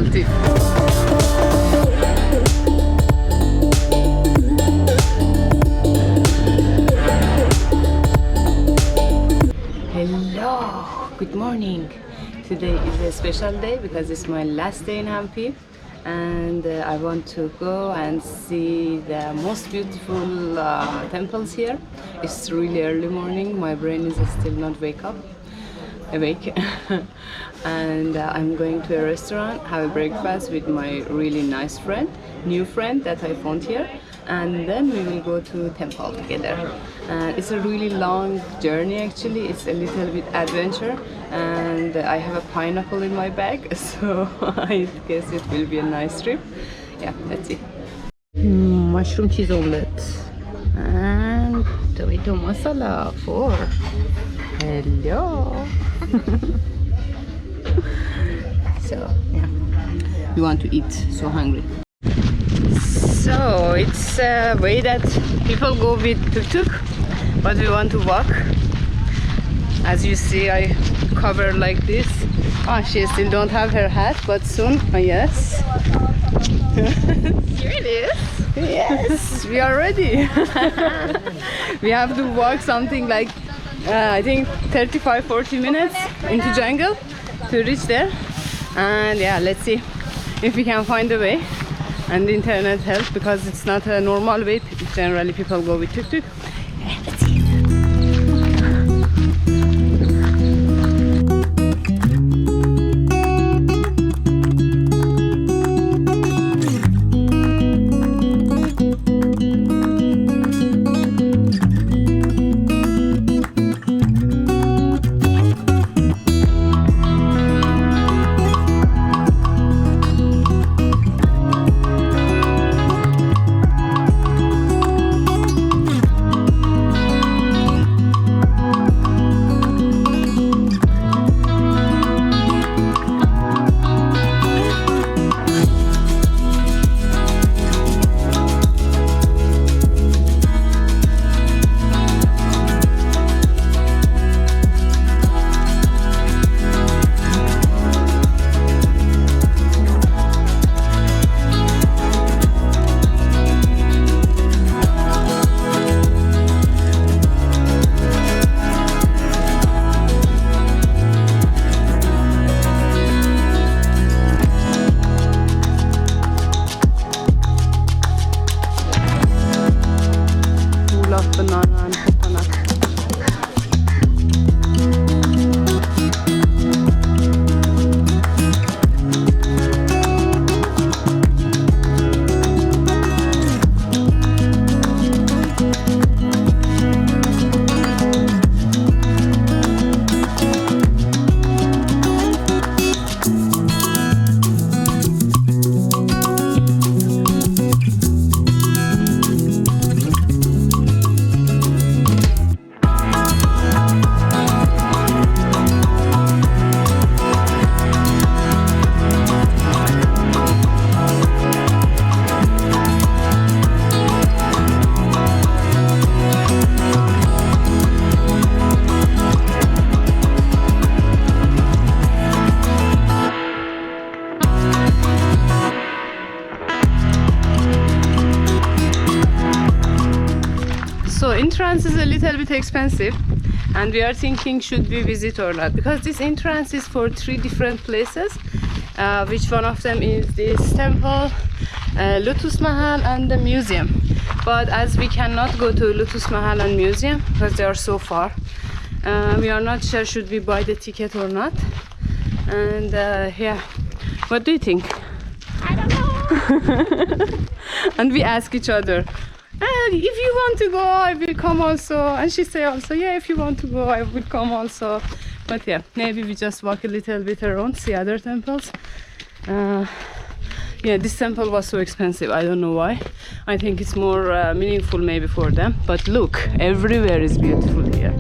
Shanti. Hello, good morning. Today is a special day because it's my last day in Hampi, and I want to go and see the most beautiful temples here. It's really early morning. My brain is still not awake and I'm going to a restaurant, have a breakfast with my really nice new friend that I found here, and then we will go to temple together. It's a really long journey actually. It's a little bit adventure, and I have a pineapple in my bag, so I guess it will be a nice trip. Yeah, let's see. Mushroom cheese omelette and tomato masala for hello. So yeah, we want to eat, so hungry. So it's a way that people go with tuk-tuk, but we want to walk. As you see, I cover like this. She still don't have her hat, but soon, yes. Here it is. Yes, we are ready. We have to walk something like I think 35-40 minutes into jungle to reach there, and yeah, let's see if we can find a way, and the internet helps because it's not a normal way. Generally people go with tuk-tuk. Let's see. Banana and coconut. So entrance is a little bit expensive, and we are thinking should we visit or not, because this entrance is for 3 different places, which one of them is this temple, Lotus Mahal and the museum. But as we cannot go to Lotus Mahal and museum because they are so far, we are not sure should we buy the ticket or not. And yeah, what do you think? I don't know. And we ask each other, if you want to go, I will come also. And she say also, yeah, if you want to go, I will come also. But yeah, maybe we just walk a little bit around, see other temples. Yeah, this temple was so expensive. I don't know why. I think it's more meaningful maybe for them. But look, everywhere is beautiful here.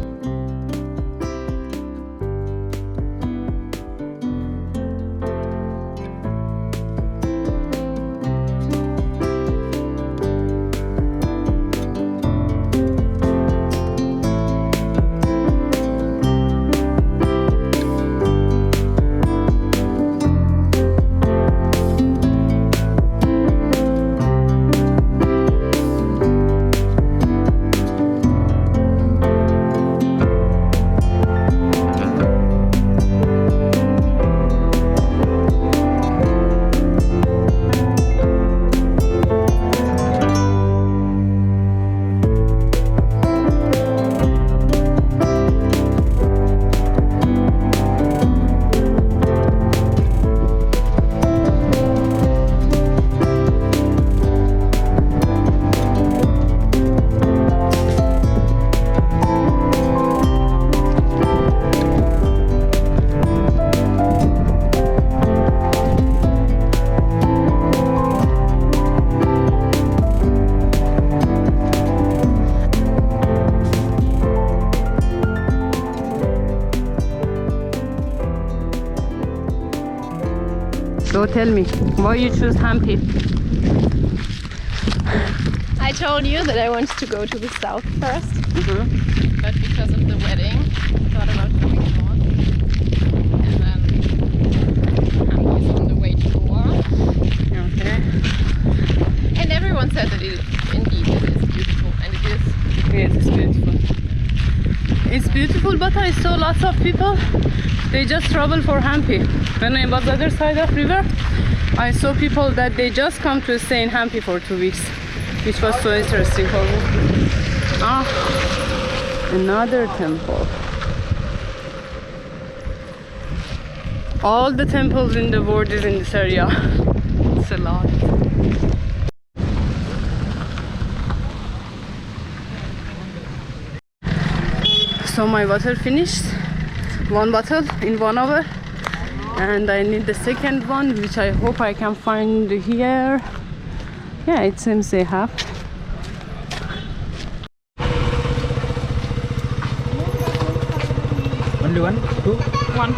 tell me, why you choose Hampi? I told you that I wanted to go to the south first, but because of the wedding, I thought about going north. And then Hampi is on the way to Goa. Okay. And everyone said that indeed it is beautiful, and it is. Yes, it's beautiful. It's beautiful, but I saw lots of people, they just travel for Hampi. When I was other side of river, I saw people that they just come to stay in Hampi for 2 weeks, which was so interesting for me. Ah, another temple. All the temples in the world is in this area. It's a lot. So my water finished, 1 bottle in 1 hour, and I need the second one, which I hope I can find here. Yeah, it seems they have. Only 1, 2? 1.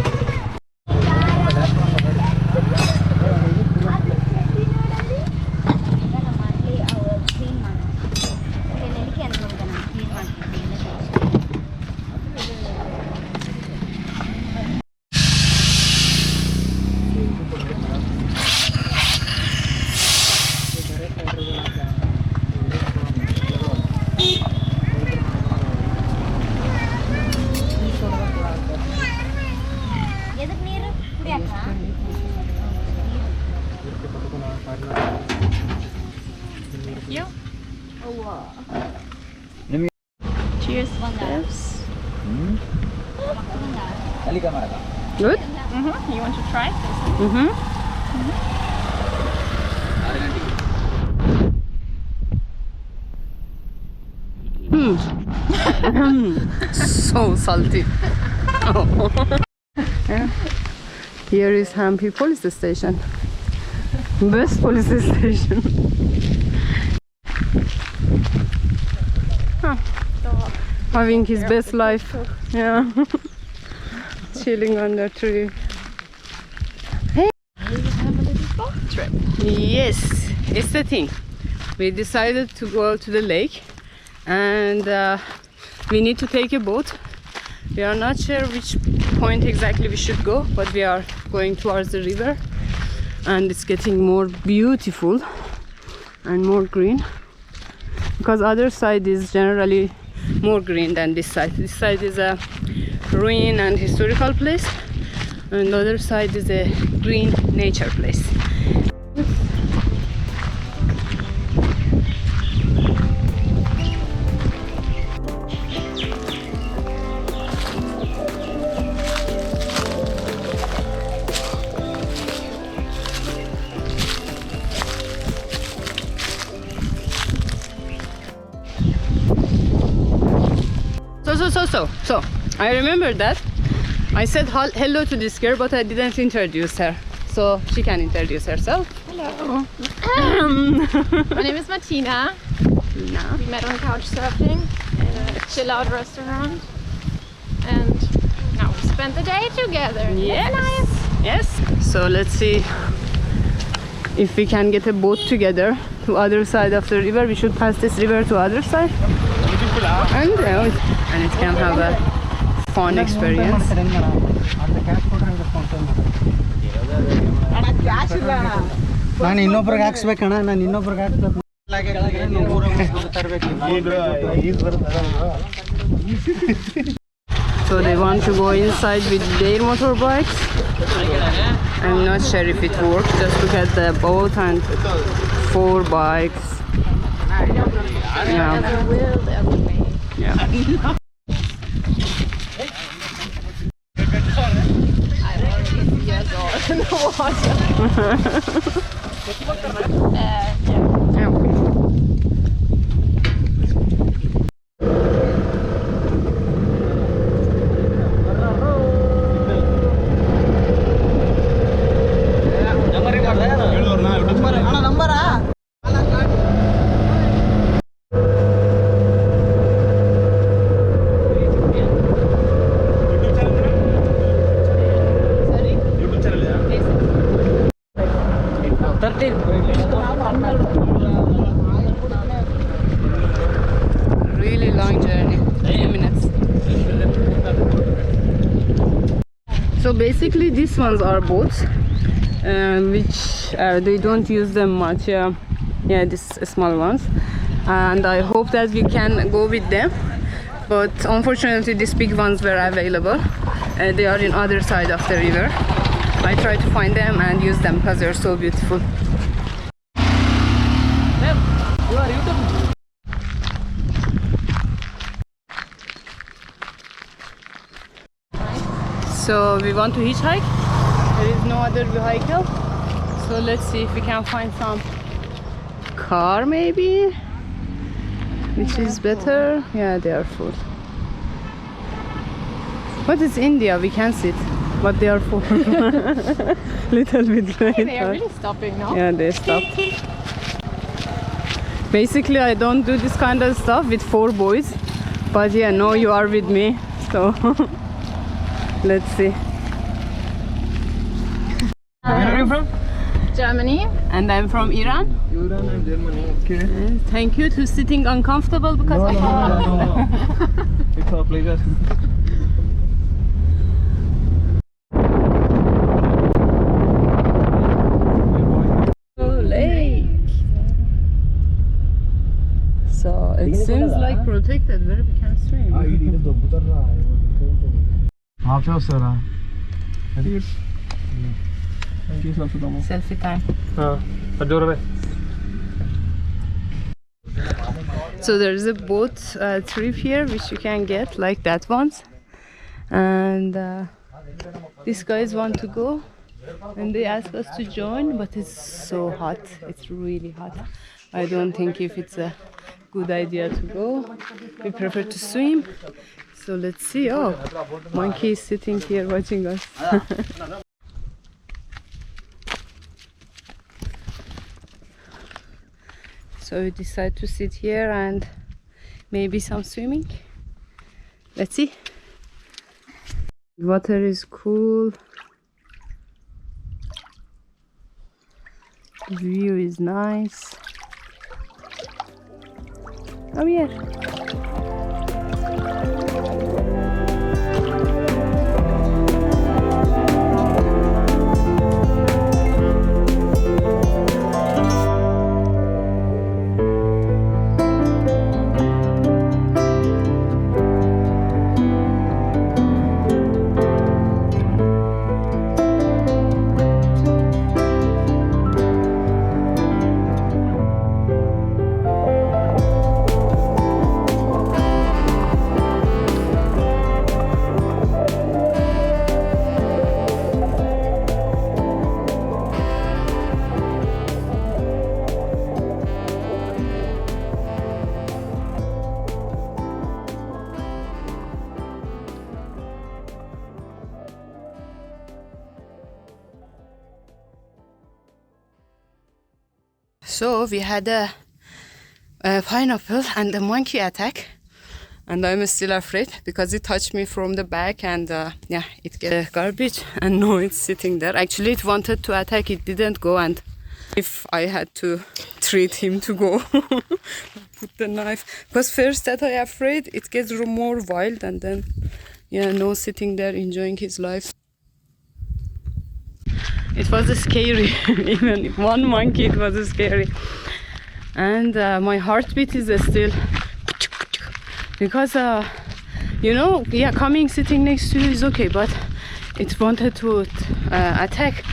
You? Cheers. Good? You want to try? So salty. Yeah. Here is Hampi police station. Best police station. Huh. Having his best life. Yeah. Chilling under tree. Hey. We have a little boat trip. Yes, it's the thing. We decided to go to the lake, and we need to take a boat. We are not sure which point exactly we should go, but we are going towards the river, and it's getting more beautiful and more green, because other side is generally more green than this side. This side is a ruin and historical place, and the other side is a green nature place. So, I remember that I said hello to this girl, but I didn't introduce her. So she can introduce herself. Hello. My name is Martina. No. We met on couch surfing in a chill out restaurant, and now we spent the day together. Yes. That's nice. Yes. So let's see if we can get a boat together to other side of the river. We should pass this river to other side, and it can have a fun experience. ನಾನು ಇನ್ನೊಬ್ರಿಗೆ ಹಾಕ್ಸ್ಬೇಕಣ್ಣ, ನಾನು ಇನ್ನೊಬ್ರಿಗೆ ಹಾಕ್ಬೇಕು. So they want to go inside with their motorbikes. I'm not sure if it works. Just look at the boat and 4 bikes. Yeah. Yeah. In the water. Yeah. Really long journey, 2 minutes. So basically these ones are boats, which they don't use them much. Yeah, these small ones, and I hope that we can go with them. But unfortunately these big ones were available. They are in other side of the river. I try to find them and use them because they're so beautiful. So we want to hitchhike. There is no other vehicle. So let's see if we can find some car maybe, which is better. Yeah, they are full. What is India? We can sit, but they are full. Little bit late. Hey, they are really stopping now. Yeah, they stopped. Basically, I don't do this kind of stuff with 4 boys, but yeah, no, you are with me, so let's see. Where are you from? Germany. And I'm from Iran. Iran and Germany. Okay. And thank you to sitting uncomfortable because No. It's our pleasure. lake. So it seems like protected where we can swim. Selfie time. So there's a boat trip here which you can get like that ones, and these guys want to go and they asked us to join, but it's so hot. It's really hot. I don't think if it's a good idea to go. We prefer to swim. So let's see. Oh, monkey is sitting here watching us. So we decide to sit here and maybe some swimming. Let's see. Water is cool. The view is nice. Oh yeah. So we had a pineapple and a monkey attack, and I'm still afraid because it touched me from the back, and yeah, it gets garbage, and now it's sitting there. Actually it wanted to attack, it didn't go, and if I had to treat him to go, put the knife, because first that I afraid it gets more wild, and then yeah, no, sitting there enjoying his life. It was scary. Even one monkey, it was scary. And my heartbeat is still because you know, yeah, coming sitting next to you is okay, but it wanted to attack,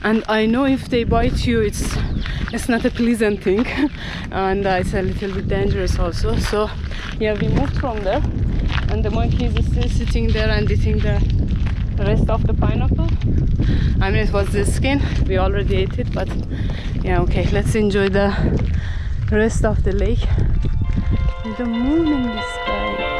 and I know if they bite you, it's not a pleasant thing, and it's a little bit dangerous also. So yeah, we moved from there, and the monkey is still sitting there and eating the rest of the pineapple. I mean, it was the skin, we already ate it, but yeah, okay, let's enjoy the rest of the lake with the moon in the sky.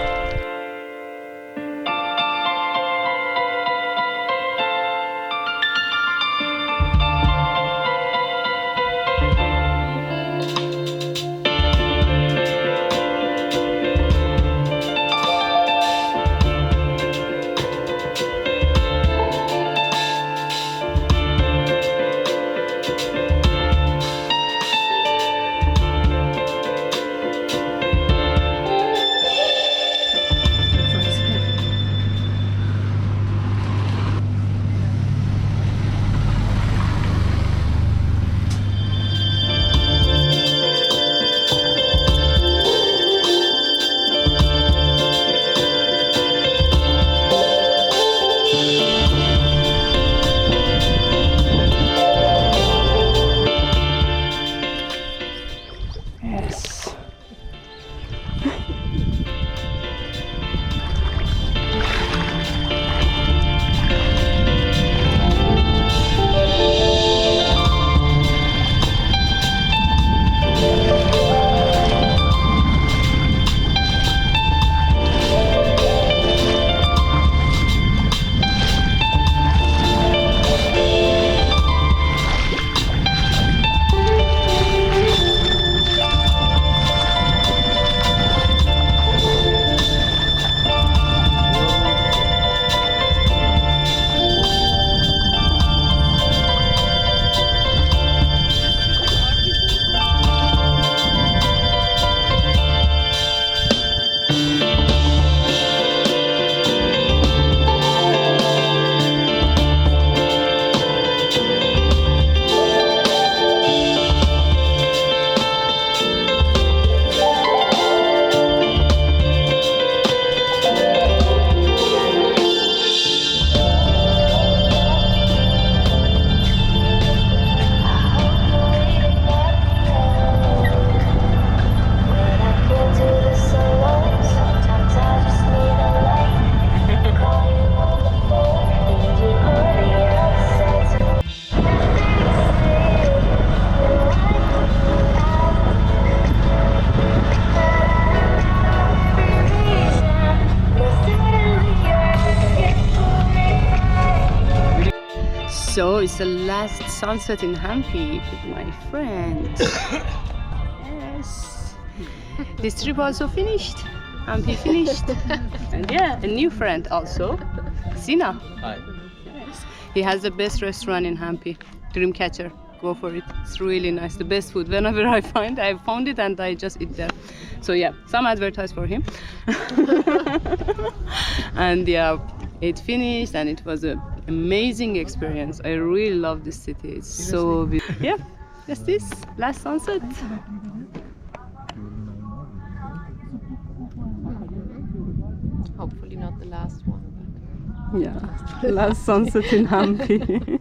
it's the last sunset in Hampi with my friends. Yes. This trip also finished. Hampi finished. And yeah, a new friend also. Sina. Hi. Yes. He has the best restaurant in Hampi. Dreamcatcher. Go for it. It's really nice. The best food. Whenever I found it and I just eat there. So yeah, some advertise for him. And yeah, it finished and it was an amazing experience. I really love this city. It's so beautiful. Yeah, just this last sunset. Hopefully not the last one. Yeah, last sunset in Hampi.